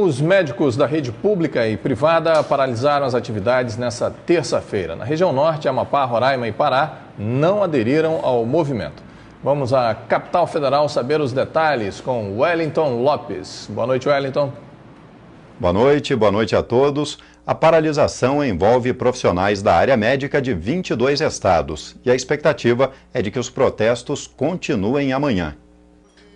Os médicos da rede pública e privada paralisaram as atividades nesta terça-feira. Na região norte, Amapá, Roraima e Pará não aderiram ao movimento. Vamos à capital federal saber os detalhes com Wellington Lopes. Boa noite, Wellington. Boa noite a todos. A paralisação envolve profissionais da área médica de 22 estados e a expectativa é de que os protestos continuem amanhã.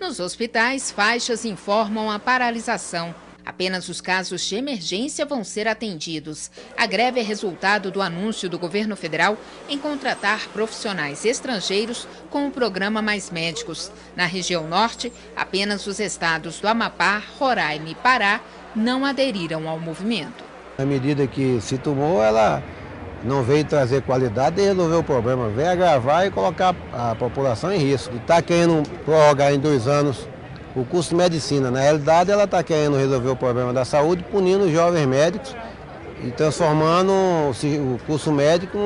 Nos hospitais, faixas informam a paralisação. Apenas os casos de emergência vão ser atendidos. A greve é resultado do anúncio do governo federal em contratar profissionais estrangeiros com o programa Mais Médicos. Na região norte, apenas os estados do Amapá, Roraima e Pará não aderiram ao movimento. A medida que se tomou, ela não veio trazer qualidade e resolver o problema, veio agravar e colocar a população em risco. Está querendo prorrogar em 2 anos o curso de medicina. Na realidade, ela está querendo resolver o problema da saúde, punindo os jovens médicos e transformando o curso médico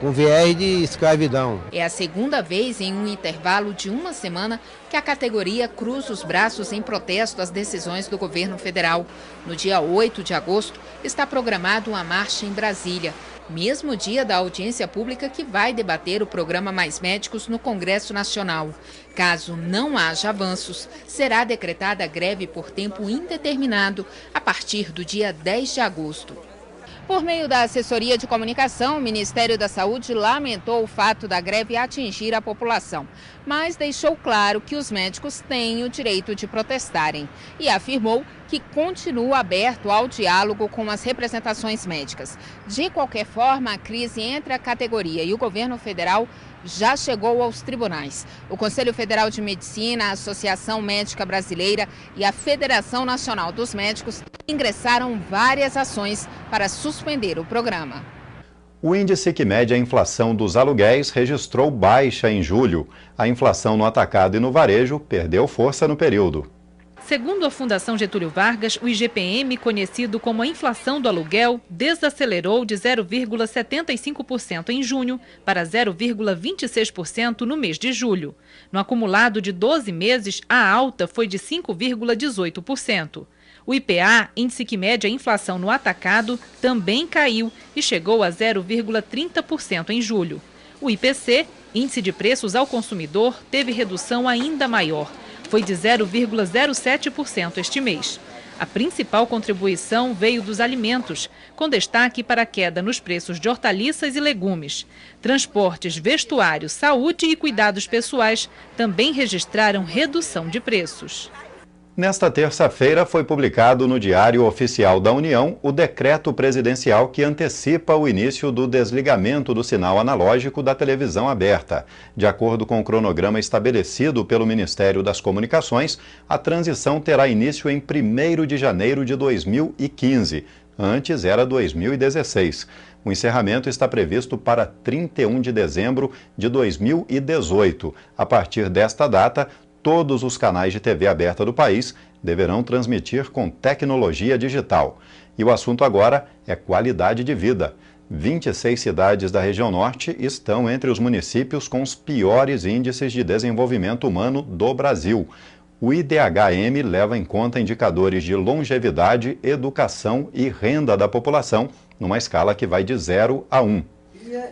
com viés de escravidão. É a segunda vez em um intervalo de 1 semana que a categoria cruza os braços em protesto às decisões do governo federal. No dia 8 de agosto, está programada uma marcha em Brasília, mesmo dia da audiência pública que vai debater o programa Mais Médicos no Congresso Nacional. Caso não haja avanços, será decretada greve por tempo indeterminado a partir do dia 10 de agosto. Por meio da assessoria de comunicação, o Ministério da Saúde lamentou o fato da greve atingir a população, mas deixou claro que os médicos têm o direito de protestarem e afirmou que continua aberto ao diálogo com as representações médicas. De qualquer forma, a crise entre a categoria e o governo federal já chegou aos tribunais. O Conselho Federal de Medicina, a Associação Médica Brasileira e a Federação Nacional dos Médicos ingressaram várias ações para suspender o programa. O índice que mede a inflação dos aluguéis registrou baixa em julho. A inflação no atacado e no varejo perdeu força no período. Segundo a Fundação Getúlio Vargas, o IGPM, conhecido como a inflação do aluguel, desacelerou de 0,75% em junho para 0,26% no mês de julho. No acumulado de 12 meses, a alta foi de 5,18%. O IPA, índice que mede a inflação no atacado, também caiu e chegou a 0,30% em julho. O IPC, índice de preços ao consumidor, teve redução ainda maior. Foi de 0,07% este mês. A principal contribuição veio dos alimentos, com destaque para a queda nos preços de hortaliças e legumes. Transportes, vestuário, saúde e cuidados pessoais também registraram redução de preços. Nesta terça-feira foi publicado no Diário Oficial da União o decreto presidencial que antecipa o início do desligamento do sinal analógico da televisão aberta. De acordo com o cronograma estabelecido pelo Ministério das Comunicações, a transição terá início em 1º de janeiro de 2015. Antes era 2016. O encerramento está previsto para 31 de dezembro de 2018. A partir desta data, todos os canais de TV aberta do país deverão transmitir com tecnologia digital. E o assunto agora é qualidade de vida. 26 cidades da região norte estão entre os municípios com os piores índices de desenvolvimento humano do Brasil. O IDHM leva em conta indicadores de longevidade, educação e renda da população, numa escala que vai de 0 a 1.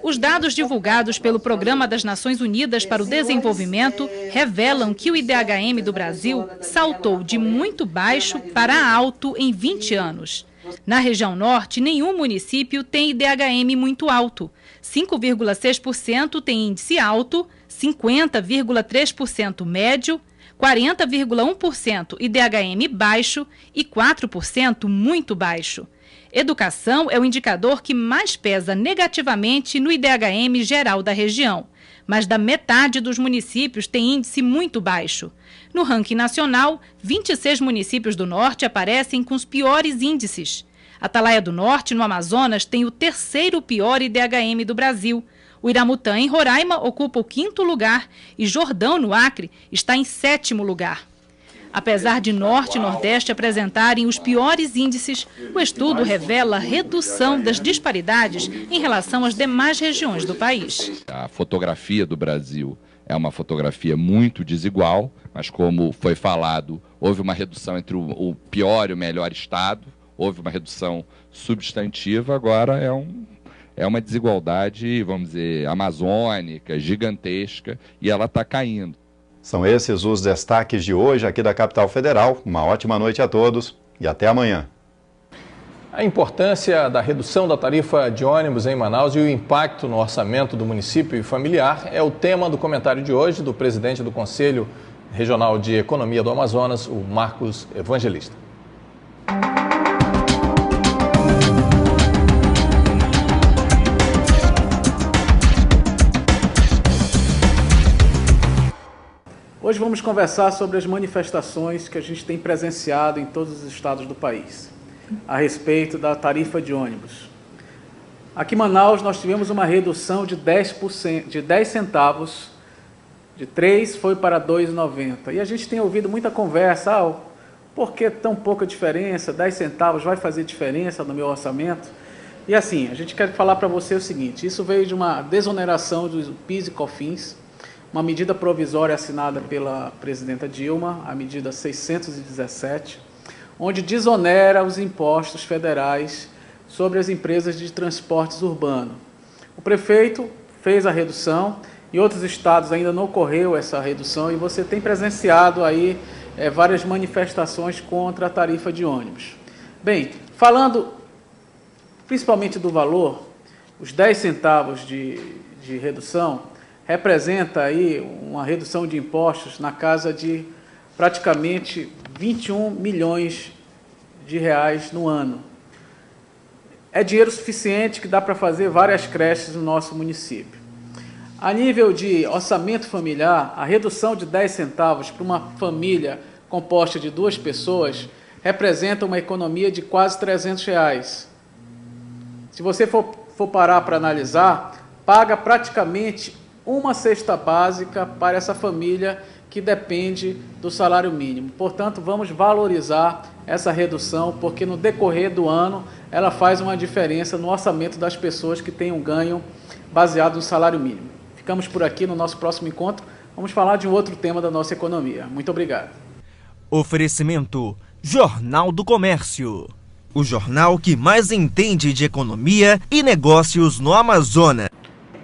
Os dados divulgados pelo Programa das Nações Unidas para o Desenvolvimento revelam que o IDHM do Brasil saltou de muito baixo para alto em 20 anos. Na região norte, nenhum município tem IDHM muito alto. 5,6% tem índice alto, 50,3% médio, 40,1% IDHM baixo e 4% muito baixo. Educação é o indicador que mais pesa negativamente no IDHM geral da região. Mais da metade dos municípios tem índice muito baixo. No ranking nacional, 26 municípios do norte aparecem com os piores índices. Atalaia do Norte, no Amazonas, tem o 3º pior IDHM do Brasil. O Iramutã, em Roraima, ocupa o 5º lugar e Jordão, no Acre, está em 7º lugar. Apesar de Norte e Nordeste apresentarem os piores índices, o estudo revela redução das disparidades em relação às demais regiões do país. A fotografia do Brasil É uma fotografia muito desigual, mas como foi falado, houve uma redução entre o pior e o melhor estado, houve uma redução substantiva, agora é uma desigualdade, vamos dizer, amazônica, gigantesca, e ela está caindo. São esses os destaques de hoje aqui da Capital Federal. Uma ótima noite a todos e até amanhã. A importância da redução da tarifa de ônibus em Manaus e o impacto no orçamento do município e familiar é o tema do comentário de hoje do presidente do Conselho Regional de Economia do Amazonas, o Marcos Evangelista. Hoje vamos conversar sobre as manifestações que a gente tem presenciado em todos os estados do país, a respeito da tarifa de ônibus. Aqui em Manaus nós tivemos uma redução de 10%, de 10 centavos, de 3 foi para 2,90. E a gente tem ouvido muita conversa, por que tão pouca diferença, 10 centavos vai fazer diferença no meu orçamento? E assim, a gente quer falar para você o seguinte, isso veio de uma desoneração do PIS e COFINS, uma medida provisória assinada pela presidenta Dilma, a medida 617, onde desonera os impostos federais sobre as empresas de transportes urbanos. O prefeito fez a redução, em outros estados ainda não ocorreu essa redução, e você tem presenciado aí várias manifestações contra a tarifa de ônibus. Bem, falando principalmente do valor, os 10 centavos de redução representa aí uma redução de impostos na casa de praticamente 21 milhões de reais no ano. É dinheiro suficiente que dá para fazer várias creches no nosso município. A nível de orçamento familiar, a redução de 10 centavos para uma família composta de 2 pessoas representa uma economia de quase 300 reais. Se você for parar para analisar, paga praticamente uma cesta básica para essa família que depende do salário mínimo. Portanto, vamos valorizar essa redução, porque no decorrer do ano ela faz uma diferença no orçamento das pessoas que têm um ganho baseado no salário mínimo. Ficamos por aqui. No nosso próximo encontro vamos falar de um outro tema da nossa economia. Muito obrigado. Oferecimento Jornal do Comércio, o jornal que mais entende de economia e negócios no Amazonas.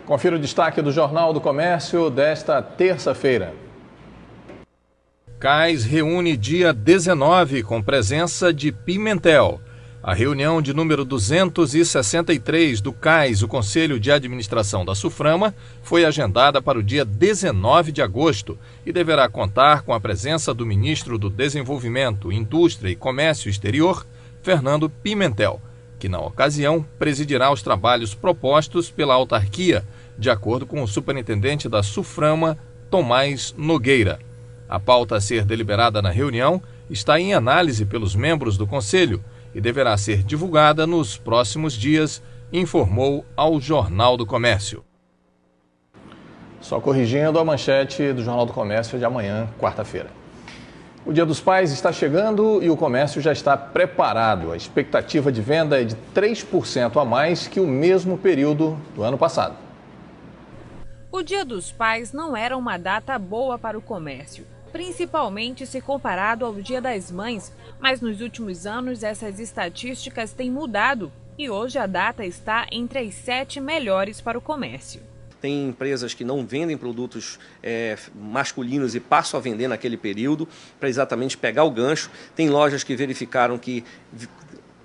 Confira o destaque do Jornal do Comércio desta terça-feira. CAIS reúne dia 19 com presença de Pimentel. A reunião de número 263 do CAIS, o Conselho de Administração da Suframa, foi agendada para o dia 19 de agosto e deverá contar com a presença do ministro do Desenvolvimento, Indústria e Comércio Exterior, Fernando Pimentel, que na ocasião presidirá os trabalhos propostos pela autarquia, de acordo com o superintendente da Suframa, Tomás Nogueira. A pauta a ser deliberada na reunião está em análise pelos membros do Conselho e deverá ser divulgada nos próximos dias, informou ao Jornal do Comércio. Só corrigindo a manchete do Jornal do Comércio de amanhã, quarta-feira. O Dia dos Pais está chegando e o comércio já está preparado. A expectativa de venda é de 3% a mais que o mesmo período do ano passado. O Dia dos Pais não era uma data boa para o comércio, principalmente se comparado ao Dia das Mães, mas nos últimos anos essas estatísticas têm mudado e hoje a data está entre as 7 melhores para o comércio. Tem empresas que não vendem produtos masculinos e passam a vender naquele período para exatamente pegar o gancho. Tem lojas que verificaram que,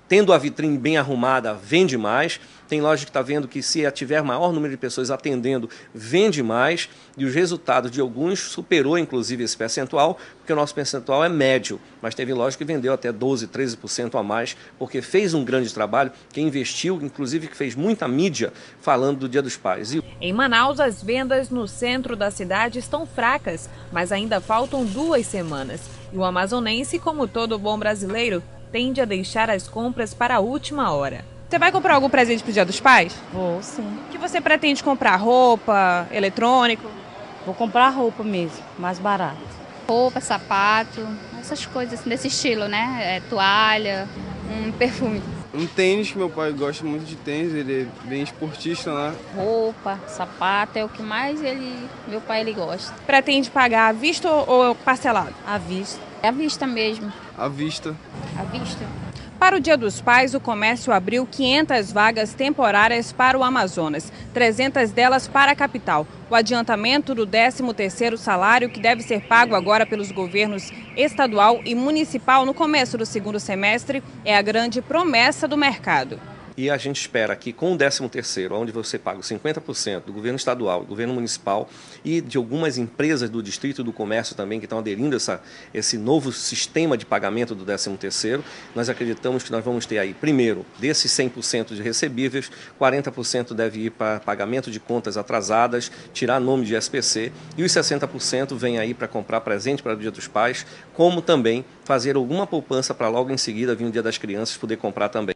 tendo a vitrine bem arrumada, vende mais. Tem loja que está vendo que, se tiver maior número de pessoas atendendo, vende mais. E os resultados de alguns superou, inclusive, esse percentual, porque o nosso percentual é médio. Mas teve loja que vendeu até 12%, 13% a mais, porque fez um grande trabalho, que investiu, inclusive, que fez muita mídia falando do Dia dos Pais. Em Manaus, as vendas no centro da cidade estão fracas, mas ainda faltam 2 semanas. E o amazonense, como todo bom brasileiro, tende a deixar as compras para a última hora. Você vai comprar algum presente para o Dia dos Pais? Vou, sim. O que você pretende comprar? Roupa, eletrônico? Vou comprar roupa mesmo, mais barato. Roupa, sapato, essas coisas assim, desse estilo, né? Toalha, perfume. Um tênis, que meu pai gosta muito de tênis, ele é bem esportista, né? Roupa, sapato é o que mais meu pai gosta. Pretende pagar à vista ou parcelado? À vista. É à vista mesmo. À vista. À vista. Para o Dia dos Pais, o comércio abriu 500 vagas temporárias para o Amazonas, 300 delas para a capital. O adiantamento do 13º salário, que deve ser pago agora pelos governos estadual e municipal no começo do segundo semestre, é a grande promessa do mercado. E a gente espera que com o 13º, onde você paga 50% do governo estadual, do governo municipal e de algumas empresas do distrito do comércio também que estão aderindo a esse novo sistema de pagamento do 13º, nós acreditamos que nós vamos ter aí, primeiro, desses 100% de recebíveis, 40% deve ir para pagamento de contas atrasadas, tirar nome de SPC, e os 60% vem aí para comprar presente para o Dia dos Pais, como também fazer alguma poupança para logo em seguida vir o Dia das Crianças poder comprar também.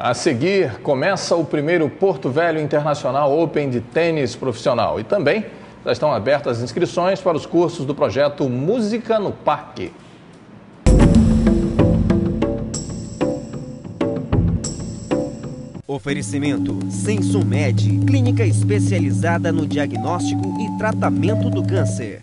A seguir, começa o primeiro Porto Velho Internacional Open de tênis profissional. E também já estão abertas as inscrições para os cursos do projeto Música no Parque. Oferecimento Sensumed, clínica especializada no diagnóstico e tratamento do câncer.